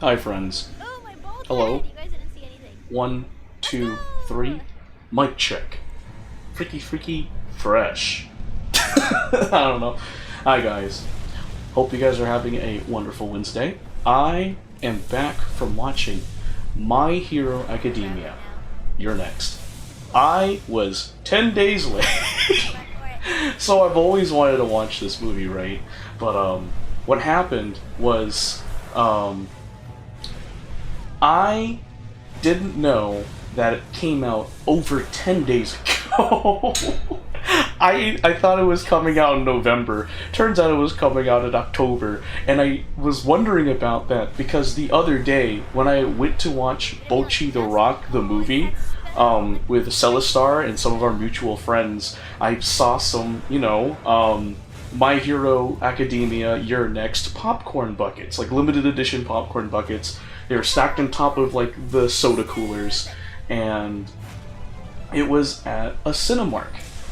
Hi, friends. Oh, my bald Hello. head. You guys didn't see anything. One, two, three. Mic check. Freaky, fresh. I don't know. Hi, guys. Hope you guys are having a wonderful Wednesday. I am back from watching My Hero Academia. You're next. I was 10 days late. So I've always wanted to watch this movie, right? But, what happened was, I didn't know that it came out over 10 days ago. I thought it was coming out in November. Turns out it was coming out in October. And I was wondering about that because the other day, when I went to watch Bocchi the Rock, the movie, with Celestar and some of our mutual friends, I saw some, My Hero Academia You're Next popcorn buckets, like limited edition popcorn buckets. They were stacked on top of like the soda coolers, and it was at a Cinemark.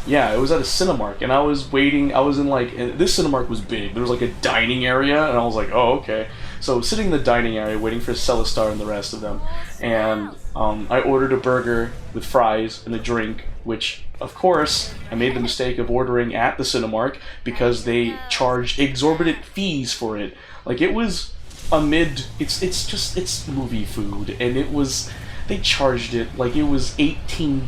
Yeah, it was at a Cinemark, and I was waiting. I was in like, and this Cinemark was big. There was like a dining area, and I was like, oh, okay. So sitting in the dining area, waiting for Celestar and the rest of them, and I ordered a burger with fries and a drink, which, of course, I made the mistake of ordering at the Cinemark because they charged exorbitant fees for it. Like, it was it's movie food, and they charged it like it was $18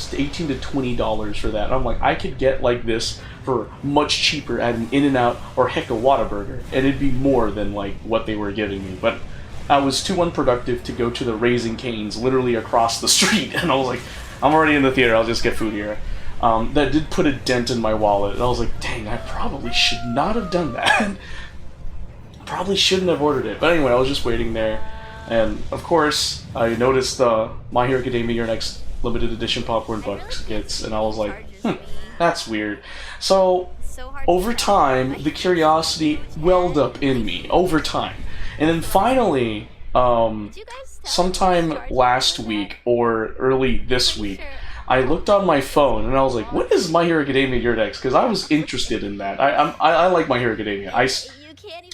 to $20 for that. And I'm like, I could get like this for much cheaper at an In-N-Out or heck a Whataburger, and it'd be more than like what they were giving me. But I was too unproductive to go to the Raising Cane's literally across the street, and I was like, I'm already in the theater, I'll just get food here. That did put a dent in my wallet, and I was like, dang, I probably should not have done that. Probably shouldn't have ordered it. But anyway, I was just waiting there, and of course, I noticed the My Hero Academia Your Next limited edition popcorn buckets, and I was like, that's weird. So, over time, the curiosity welled up in me, over time. And then finally, sometime last week, or early this week, I looked on my phone, and I was like, what is My Hero Academia Your Next? Because I was interested in that. I like My Hero Academia.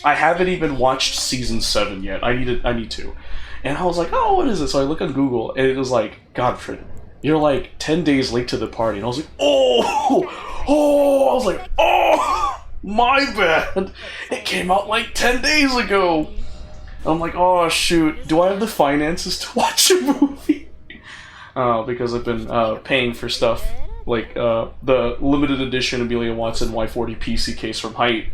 I haven't even watched season 7 yet. I need to. And I was like, oh, what is this? So I look on Google, and it was like, Godfrey, you're like 10 days late to the party. And I was like, I was like, oh, my bad. It came out like 10 days ago. I'm like, oh, shoot. Do I have the finances to watch a movie? Because I've been paying for stuff like the limited edition Amelia Watson Y40 PC case from Height,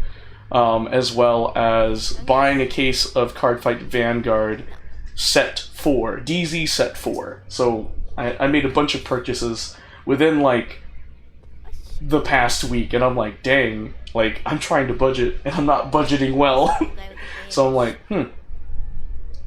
as well as buying a case of Cardfight Vanguard Set 4, DZ Set 4. So I made a bunch of purchases within like the past week, and I'm like, dang, like I'm trying to budget and I'm not budgeting well. So I'm like,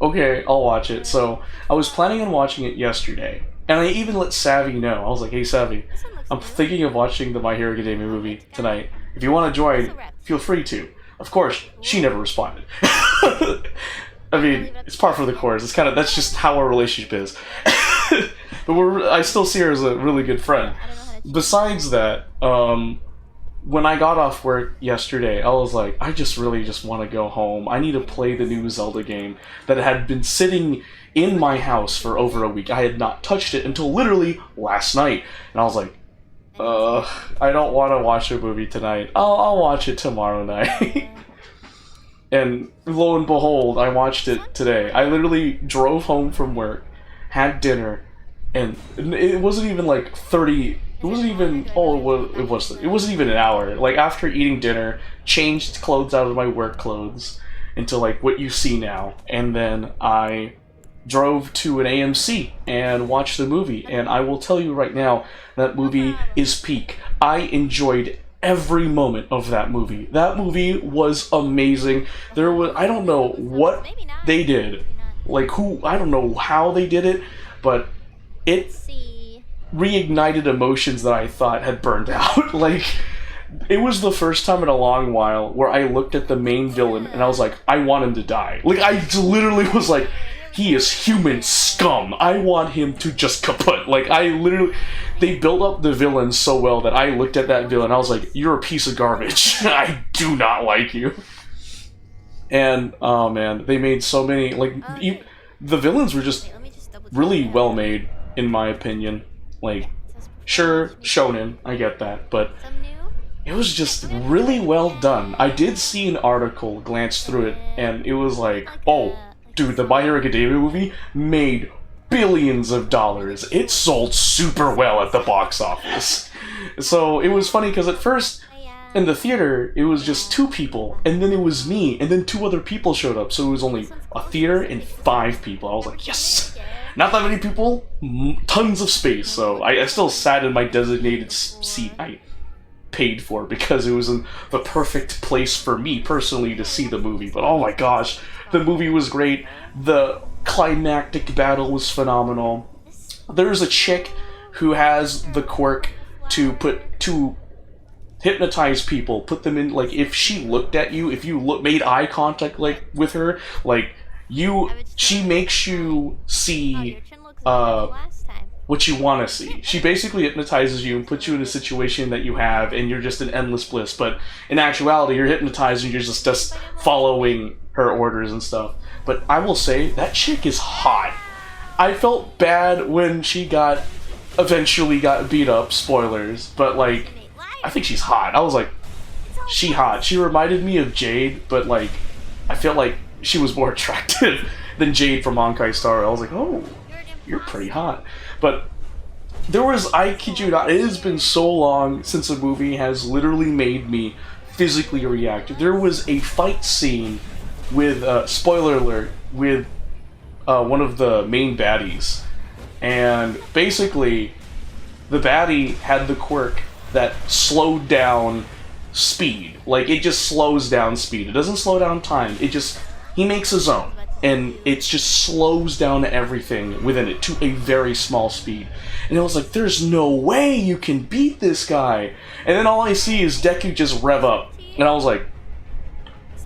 okay, I'll watch it. So I was planning on watching it yesterday, and I even let Savvy know. I was like, hey Savvy, I'm thinking of watching the My Hero Academia movie tonight. If you want to join, feel free to. Of course, she never responded. I mean, it's par for the course. That's just how our relationship is. But I still see her as a really good friend. Besides that, when I got off work yesterday, I was like, I really just want to go home. I need to play the new Zelda game that had been sitting in my house for over a week. I had not touched it until literally last night. And I was like, I don't want to watch a movie tonight. I'll watch it tomorrow night. And lo and behold, I watched it today. I literally drove home from work, had dinner, and it wasn't even like 30... It wasn't even... it wasn't even an hour. Like, after eating dinner, changed clothes out of my work clothes into, like, what you see now. And then I drove to an AMC and watched the movie. And I will tell you right now, that movie is peak. I enjoyed every moment of that movie. That movie was amazing. I don't know what they did. Like, I don't know how they did it, but it reignited emotions that I thought had burned out. Like, it was the first time in a long while where I looked at the main villain and I was like, I want him to die. Like, I literally was like, he is human scum. I want him to just kaput. Like, they built up the villain so well that I looked at that villain and I was like, you're a piece of garbage. I do not like you. And oh man, they made so many the villains were just really well made in my opinion. Like, sure, shonen, I get that, but it was just really well done. I did see an article, glance through it, and it was like, oh, dude, the My Hero Academia movie made billions of dollars. It sold super well at the box office. So it was funny because at first, in the theater, it was just 2 people, and then it was me, and then 2 other people showed up, so it was only a theater and 5 people. I was like, yes! Not that many people, tons of space, so I still sat in my designated seat I paid for because it was in the perfect place for me personally to see the movie. But oh my gosh, the movie was great. The climactic battle was phenomenal. There's a chick who has the quirk to hypnotize people, put them in, like, if she looked at you, if you made eye contact, like, with her, like, she makes you see, what you want to see. She basically hypnotizes you and puts you in a situation that you have, and you're just in endless bliss, but in actuality, you're hypnotized and you're just following her orders and stuff. But I will say, that chick is hot. I felt bad when she eventually got beat up, spoilers, but, like, I think she's hot. I was like, she hot. She reminded me of Jade, but, like, I feel like she was more attractive than Jade from Honkai Star. I was like, oh, you're pretty hot. But I kid you not, it has been so long since a movie has literally made me physically react. There was a fight scene with, spoiler alert, with one of the main baddies. And basically, the baddie had the quirk that slowed down speed. Like, it just slows down speed. It doesn't slow down time. He makes a zone, and it just slows down everything within it to a very small speed. And I was like, there's no way you can beat this guy. And then all I see is Deku just rev up. And I was like,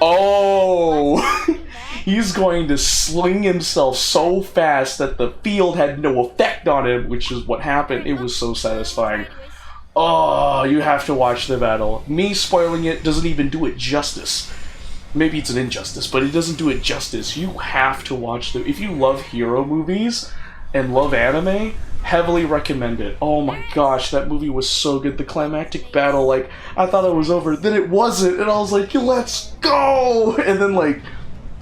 oh, he's going to sling himself so fast that the field had no effect on him, which is what happened. It was so satisfying. Oh, you have to watch the battle. Me spoiling it doesn't even do it justice. Maybe it's an injustice, but it doesn't do it justice. You have to watch if you love hero movies and love anime, heavily recommend it. Oh my gosh, that movie was so good. The climactic battle, like, I thought it was over, then it wasn't, and I was like, let's go! And then, like,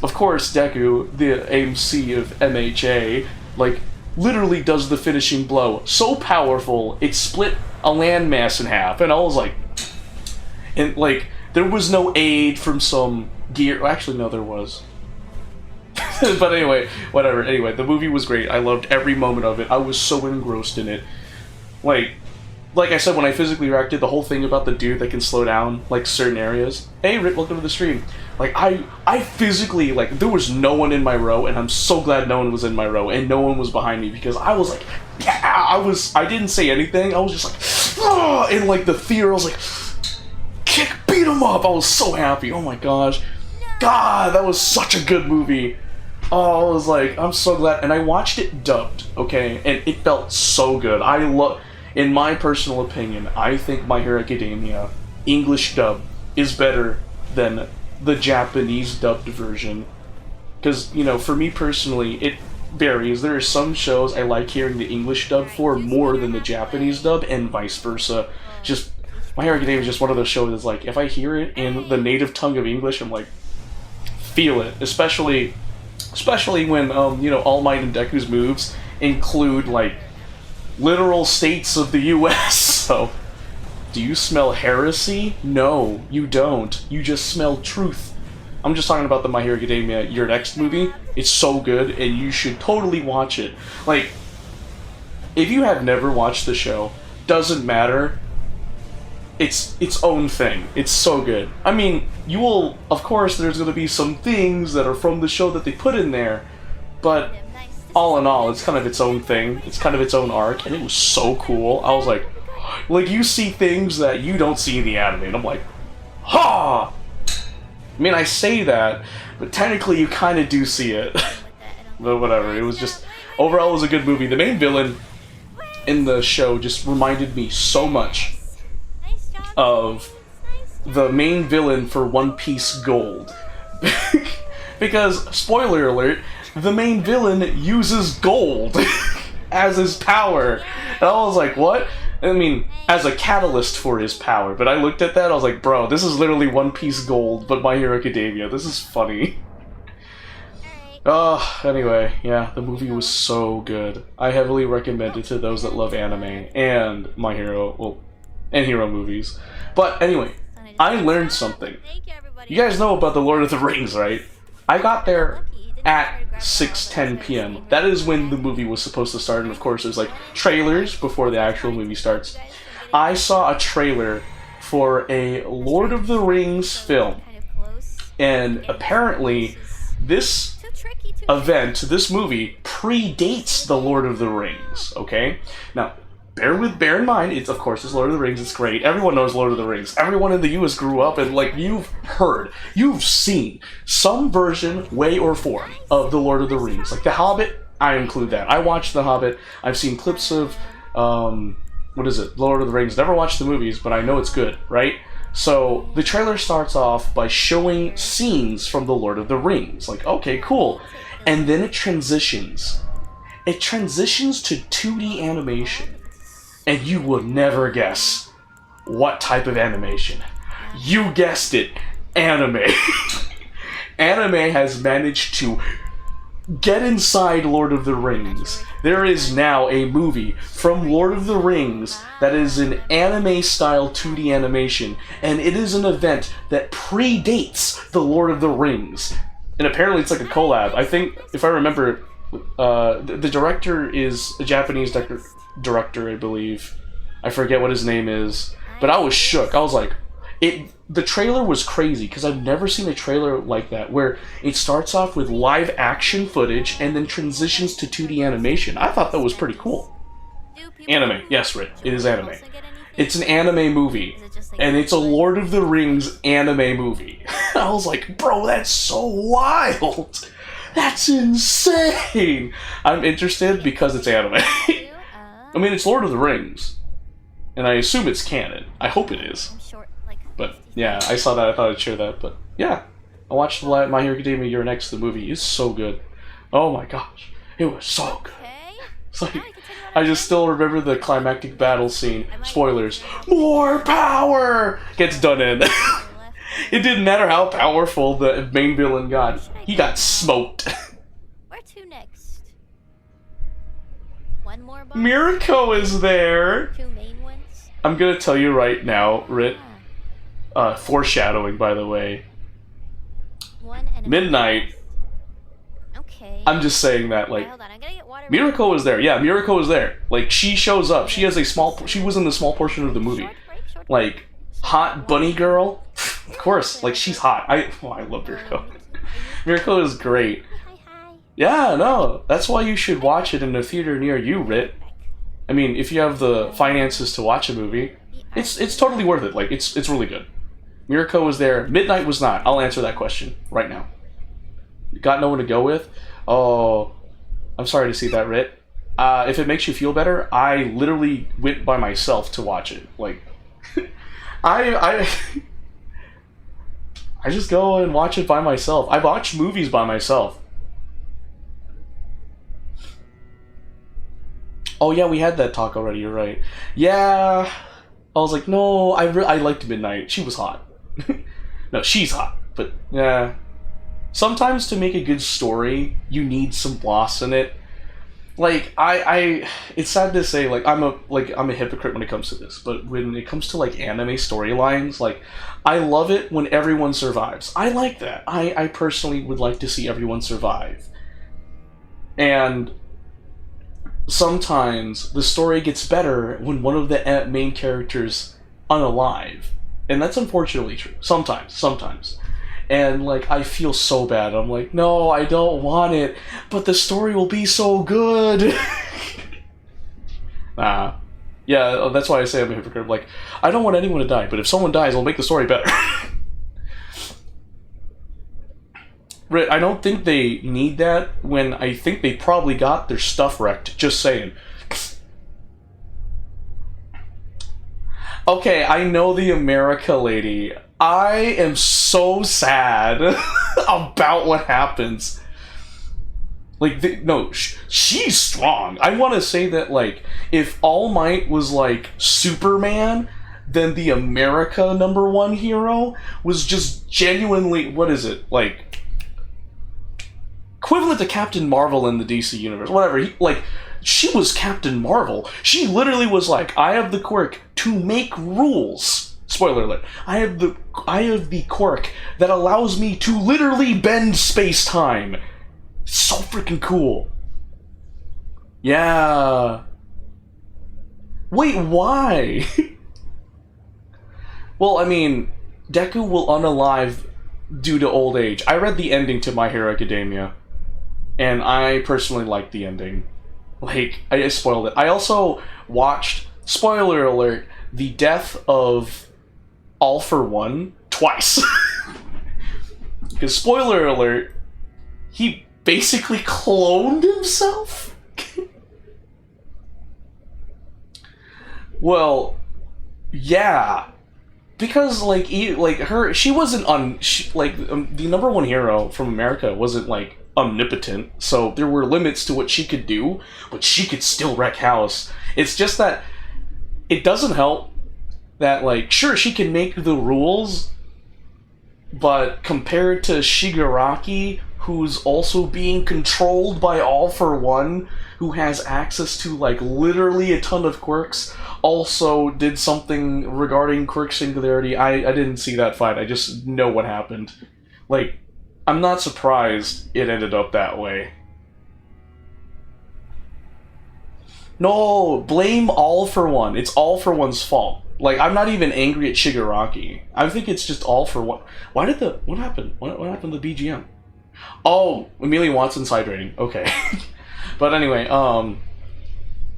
of course, Deku, the AMC of MHA, like, literally does the finishing blow. So powerful, it split a landmass in half, and I was like, and like, there was no aid from some gear. Actually, no, there was. But anyway, whatever. Anyway, the movie was great. I loved every moment of it. I was so engrossed in it. Like I said, when I physically reacted, the whole thing about the dude that can slow down, like, certain areas. Hey, Rick, welcome to the stream. Like, I physically, like, there was no one in my row, and I'm so glad no one was in my row, and no one was behind me, because I was like, yeah, I didn't say anything, I was just like, oh, and, like, the fear, I was like, beat him up, I was so happy, oh my gosh. God, that was such a good movie. Oh, I was like, I'm so glad, and I watched it dubbed, okay, and it felt so good. In my personal opinion, I think My Hero Academia English dub is better than the Japanese dubbed version. Because, you know, for me personally, it varies. There are some shows I like hearing the English dub for more than the Japanese dub, and vice versa. Just, My Hero Academia is just one of those shows that's like, if I hear it in the native tongue of English, I'm like, feel it. Especially when, you know, All Might and Deku's moves include, like, literal states of the US. So, do you smell heresy? No, you don't. You just smell truth. I'm just talking about the My Hero Academia Your Next movie. It's so good, and you should totally watch it. Like, if you have never watched the show, doesn't matter. It's its own thing. It's so good. I mean, you will, of course, there's going to be some things that are from the show that they put in there, but all in all, it's kind of its own thing. It's kind of its own arc, and it was so cool. I was like, you see things that you don't see in the anime, and I'm like, ha! I mean, I say that, but technically you kind of do see it. But whatever, it was just, overall it was a good movie. The main villain in the show just reminded me so much of the main villain for One Piece Gold. Because, spoiler alert, the main villain uses gold as his power. And I was like, what? I mean, as a catalyst for his power. But I looked at that, I was like, bro, this is literally One Piece gold, but My Hero Academia. This is funny. Anyway, yeah, the movie was so good. I heavily recommend it to those that love anime and My Hero, well, and hero movies. But anyway, I learned something. You guys know about the Lord of the Rings, right? I got there at 6:10 p.m. That is when the movie was supposed to start, and of course there's like trailers before the actual movie starts. I saw a trailer for a Lord of the Rings film, and apparently this event, this movie, predates the Lord of the Rings, okay? Now, bear in mind, it's of course it's Lord of the Rings, it's great. Everyone knows Lord of the Rings. Everyone in the US grew up and like you've seen some version, way or form of the Lord of the Rings. Like The Hobbit, I include that. I watched The Hobbit. I've seen clips of what is it? Lord of the Rings. Never watched the movies, but I know it's good, right? So the trailer starts off by showing scenes from the Lord of the Rings. Like, okay, cool. And then it transitions. It transitions to 2D animation. And you will never guess what type of animation. You guessed it, anime. Anime has managed to get inside Lord of the Rings. There is now a movie from Lord of the Rings that is an anime-style 2D animation, and it is an event that predates the Lord of the Rings. And apparently it's like a collab. I think, if I remember, the director is a Japanese director, I believe. I forget what his name is, but I was shook. I was like, the trailer was crazy, because I've never seen a trailer like that, where it starts off with live action footage and then transitions to 2D animation. I thought that was pretty cool. Anime. Yes, Rit. It is anime. It's an anime movie, and it's a Lord of the Rings anime movie. I was like, bro, that's so wild! That's insane! I'm interested because it's anime. I mean, it's Lord of the Rings, and I assume it's canon. I hope it is. But yeah, I saw that, I thought I'd share that, but yeah. I watched My Hero Academia You're Next, the movie. It's so good. Oh my gosh. It was so good. It's like, I just still remember the climactic battle scene. Spoilers. More power! Gets done in. It didn't matter how powerful the main villain got. He got smoked. Where to next? One more boss? Mirko is there! Two main ones? I'm gonna tell you right now, Rit. Foreshadowing, by the way. Midnight. Okay. I'm just saying that, like, Hold on, I'm gonna get water. Mirko is there. Yeah, Mirko is there. Like, she shows up. She has a she was in the small portion of the movie. Like, hot bunny girl. Of course, like, she's hot. I love Mirko. Mirko is great. Hi. Yeah, no, that's why you should watch it in a theater near you, Rit. I mean, if you have the finances to watch a movie, it's totally worth it. Like, it's really good. Mirko was there. Midnight was not. I'll answer that question right now. Got no one to go with? Oh, I'm sorry to see that, Rit. If it makes you feel better, I literally went by myself to watch it. Like, I just go and watch it by myself. I watch movies by myself. Oh yeah, we had that talk already, you're right. Yeah, I was like, no, I liked Midnight. She was hot. No, she's hot, but yeah. Sometimes to make a good story, you need some gloss in it. Like, it's sad to say, like, I'm a hypocrite when it comes to this, but when it comes to, like, anime storylines, like, I love it when everyone survives. I like that. I personally would like to see everyone survive. And sometimes the story gets better when one of the main characters unalive. And that's unfortunately true. Sometimes. And, like, I feel so bad. I'm like, no, I don't want it, but the story will be so good. Yeah, that's why I say I'm a hypocrite. Like, I don't want anyone to die, but if someone dies, it'll make the story better. Rit, I don't think they need that when I think they probably got their stuff wrecked. Just saying. Okay, I know the America lady. I am so sad. about what happens. Like, no, she's strong. I want to say that, like, if All Might was, like, Superman, then the America #1 hero was just genuinely, what is it, like, equivalent to Captain Marvel in the DC universe, whatever. She was Captain Marvel. She literally was like, I have the quirk to make rules. Spoiler alert. I have the quirk that allows me to literally bend space-time. So freaking cool. Yeah. Wait, why? Well, I mean, Deku will unalive due to old age. I read the ending to My Hero Academia, and I personally liked the ending. Like, I spoiled it. I also watched, spoiler alert, the death of All for One twice. Because, spoiler alert, he basically cloned himself? Well, yeah. Because, like, she wasn't the #1 hero from America wasn't, like, omnipotent, so there were limits to what she could do, but she could still wreck house. It's just that it doesn't help that, like, sure, she can make the rules, but compared to Shigaraki, who's also being controlled by All for One, who has access to, like, literally a ton of quirks, also did something regarding quirk singularity. I didn't see that fight, I just know what happened. Like, I'm not surprised it ended up that way. No, blame All for One. It's All for One's fault. Like, I'm not even angry at Shigaraki. I think it's just All for One. What happened? What happened to the BGM? Oh, Amelia Watson's hydrating. Okay. But anyway,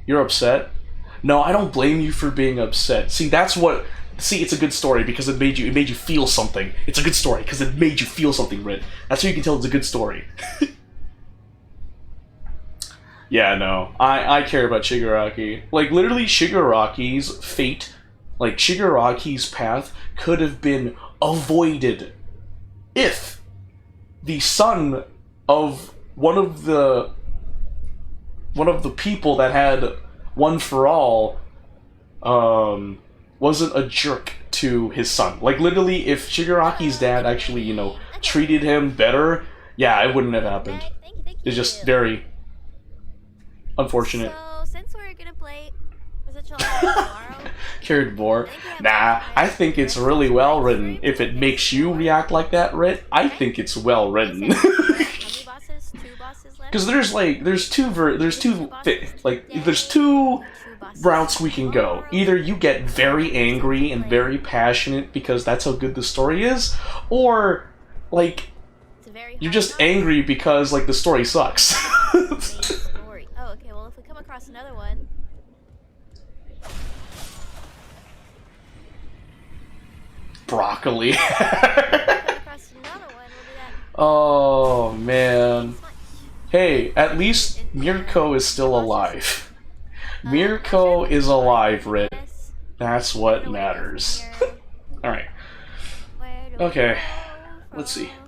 you're upset? No, I don't blame you for being upset. See, it's a good story because it made you feel something. It's a good story because it made you feel something, Rit. That's how you can tell it's a good story. Yeah, no. I care about Shigaraki. Like, literally, Shigaraki's fate, like, Shigaraki's path could have been avoided if the son of one of the people that had One for All wasn't a jerk to his son. Like, literally, if Shigaraki's dad actually, you know, treated him better, yeah, it wouldn't have happened. Thank It's just you. very unfortunate. So, since we're gonna play Residual tomorrow, Carried more. Nah, I think it's really well written. If it makes you react like that, Rit, I think it's well written. how many bosses? 2 bosses left? Because there's two routes we can go. Either you get very angry and very passionate because that's how good the story is, or, like, you're just angry because, like, the story sucks. Story. Oh, okay, well, if we come across another one... Broccoli. Come across another one, we'll do that. Oh, man. Thanks much. Hey, at least Mirko is still alive. Mirko is alive, Rit. Yes. That's what matters. Alright. Where do we Okay. go Let's see. from